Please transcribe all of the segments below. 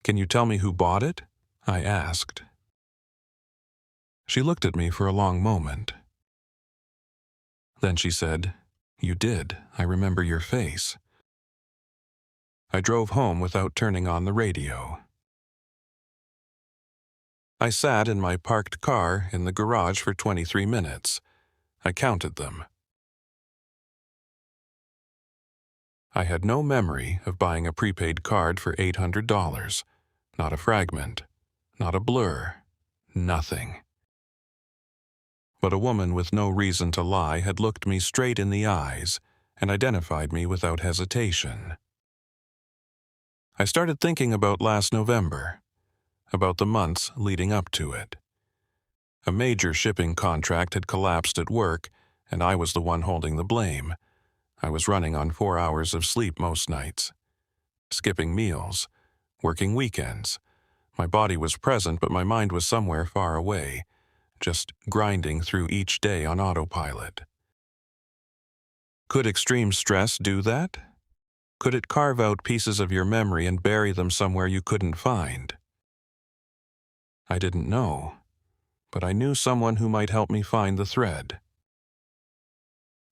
"Can you tell me who bought it?" I asked. She looked at me for a long moment. Then she said, "You did. I remember your face." I drove home without turning on the radio. I sat in my parked car in the garage for 23 minutes. I counted them. I had no memory of buying a prepaid card for $800. Not a fragment. Not a blur. Nothing. But a woman with no reason to lie had looked me straight in the eyes and identified me without hesitation. I started thinking about last November, about the months leading up to it. A major shipping contract had collapsed at work, and I was the one holding the blame. I was running on 4 hours of sleep most nights, skipping meals, working weekends. My body was present, but my mind was somewhere far away, just grinding through each day on autopilot. Could extreme stress do that? Could it carve out pieces of your memory and bury them somewhere you couldn't find? I didn't know, but I knew someone who might help me find the thread.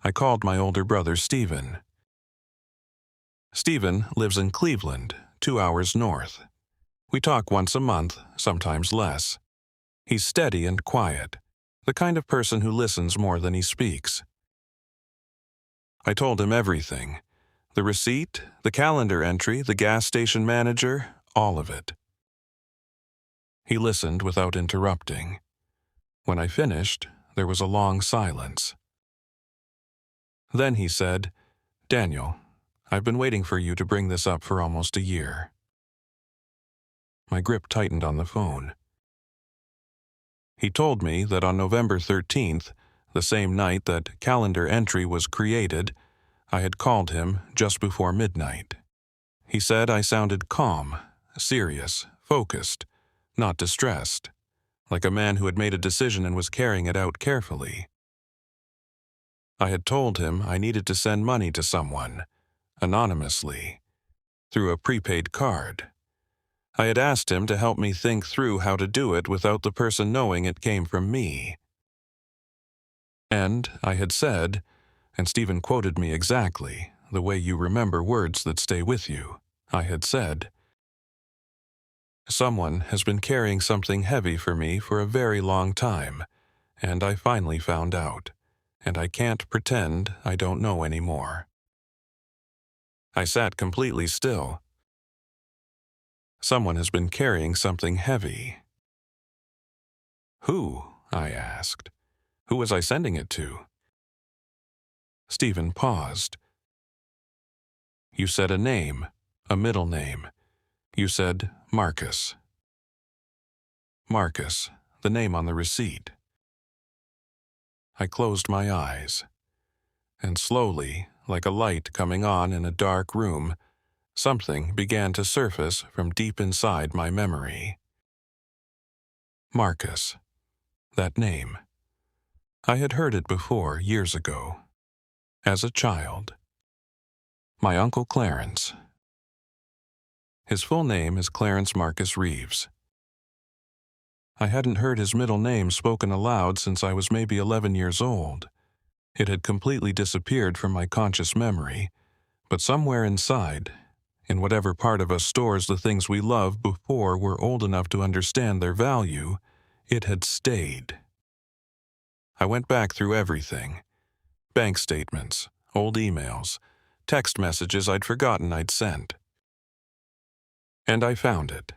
I called my older brother, Stephen. Stephen lives in Cleveland, 2 hours north. We talk once a month, sometimes less. He's steady and quiet, the kind of person who listens more than he speaks. I told him everything. The receipt, the calendar entry, the gas station manager, all of it. He listened without interrupting. When I finished, there was a long silence. Then he said, "Daniel, I've been waiting for you to bring this up for almost a year." My grip tightened on the phone. He told me that on November 13th, the same night that calendar entry was created, I had called him just before midnight. He said I sounded calm, serious, focused, not distressed, like a man who had made a decision and was carrying it out carefully. I had told him I needed to send money to someone, anonymously, through a prepaid card. I had asked him to help me think through how to do it without the person knowing it came from me. And I had said, and Stephen quoted me exactly, the way you remember words that stay with you, I had said, "Someone has been carrying something heavy for me for a very long time, and I finally found out, and I can't pretend I don't know anymore." I sat completely still. Someone has been carrying something heavy. Who? I asked. Who was I sending it to? Stephen paused. You said a name, a middle name. You said Marcus. Marcus, the name on the receipt. I closed my eyes, and slowly, like a light coming on in a dark room, something began to surface from deep inside my memory. Marcus. That name. I had heard it before, years ago. As a child. My Uncle Clarence. His full name is Clarence Marcus Reeves. I hadn't heard his middle name spoken aloud since I was maybe 11 years old. It had completely disappeared from my conscious memory, but somewhere inside, in whatever part of us stores the things we loved before we're old enough to understand their value, it had stayed. I went back through everything. Bank statements, old emails, text messages I'd forgotten I'd sent. And I found it.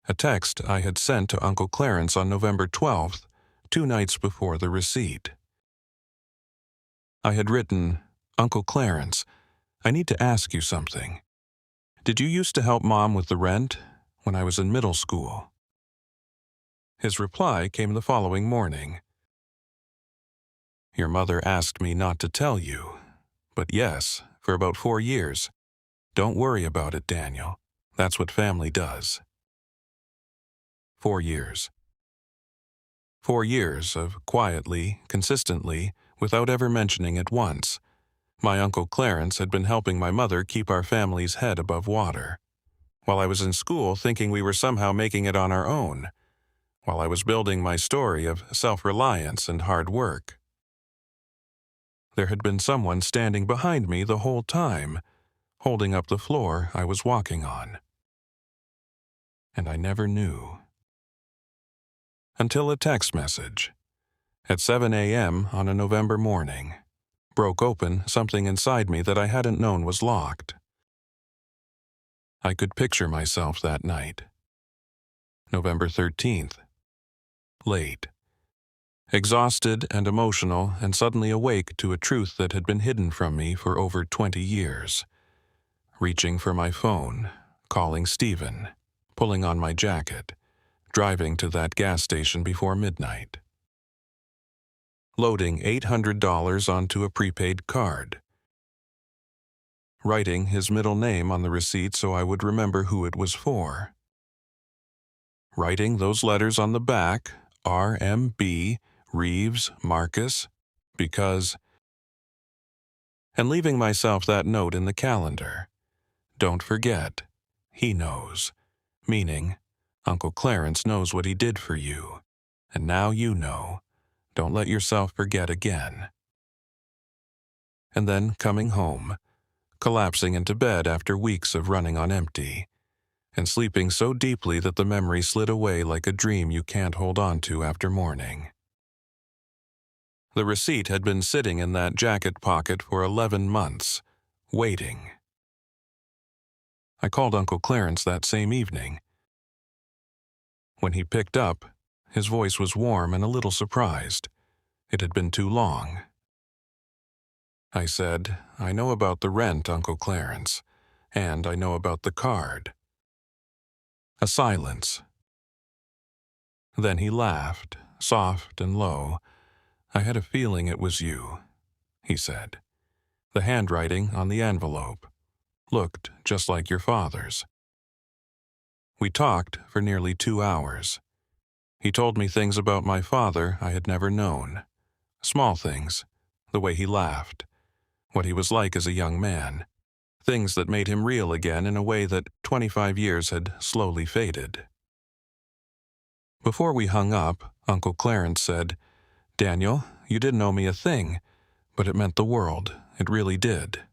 A text I had sent to Uncle Clarence on November 12th, 2 nights before the receipt. I had written, "Uncle Clarence, I need to ask you something. Did you used to help Mom with the rent when I was in middle school?" His reply came the following morning. "Your mother asked me not to tell you, but yes, for about 4 years. Don't worry about it, Daniel. That's what family does." 4 years. 4 years of quietly, consistently, without ever mentioning it once, my Uncle Clarence had been helping my mother keep our family's head above water, while I was in school thinking we were somehow making it on our own, while I was building my story of self-reliance and hard work. There had been someone standing behind me the whole time, holding up the floor I was walking on. And I never knew. Until a text message, at 7 a.m. on a November morning, broke open something inside me that I hadn't known was locked. I could picture myself that night. November 13th. Late. Exhausted and emotional, and suddenly awake to a truth that had been hidden from me for over 20 years. Reaching for my phone, calling Stephen, pulling on my jacket, driving to that gas station before midnight. Loading $800 onto a prepaid card. Writing his middle name on the receipt so I would remember who it was for. Writing those letters on the back, RMB, Reeves, Marcus, because... And leaving myself that note in the calendar. Don't forget, he knows. Meaning, Uncle Clarence knows what he did for you. And now you know. Don't let yourself forget again. And then coming home, collapsing into bed after weeks of running on empty, and sleeping so deeply that the memory slid away like a dream you can't hold on to after morning. The receipt had been sitting in that jacket pocket for 11 months, waiting. I called Uncle Clarence that same evening. When he picked up, his voice was warm and a little surprised. It had been too long. I said, I know about the rent, Uncle Clarence, and I know about the card. A silence. Then he laughed, soft and low. I had a feeling it was you, he said. The handwriting on the envelope looked just like your father's. We talked for nearly 2 hours. He told me things about my father I had never known. Small things, the way he laughed, what he was like as a young man, things that made him real again in a way that 25 years had slowly faded. Before we hung up, Uncle Clarence said, Daniel, you didn't owe me a thing, but it meant the world. It really did.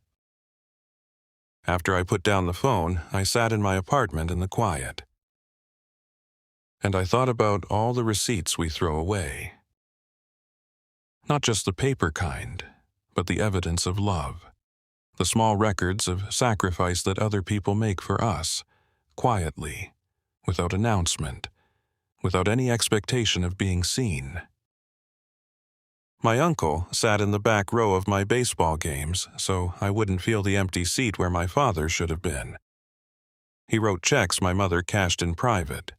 After I put down the phone, I sat in my apartment in the quiet. And I thought about all the receipts we throw away. Not just the paper kind, but the evidence of love. The small records of sacrifice that other people make for us, quietly, without announcement, without any expectation of being seen. My uncle sat in the back row of my baseball games, so I wouldn't feel the empty seat where my father should have been. He wrote checks my mother cashed in private.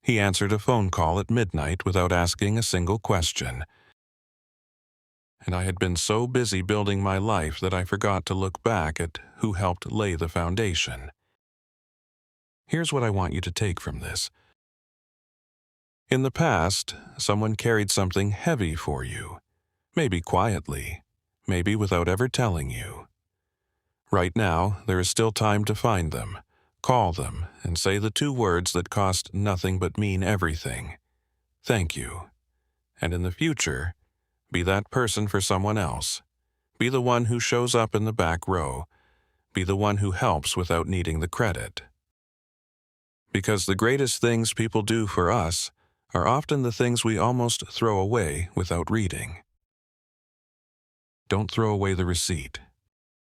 He answered a phone call at midnight without asking a single question. And I had been so busy building my life that I forgot to look back at who helped lay the foundation. Here's what I want you to take from this. In the past, someone carried something heavy for you, maybe quietly, maybe without ever telling you. Right now, there is still time to find them, call them, and say the 2 words that cost nothing but mean everything. Thank you. And in the future, be that person for someone else. Be the one who shows up in the back row. Be the one who helps without needing the credit. Because the greatest things people do for us are often the things we almost throw away without reading. Don't throw away the receipt.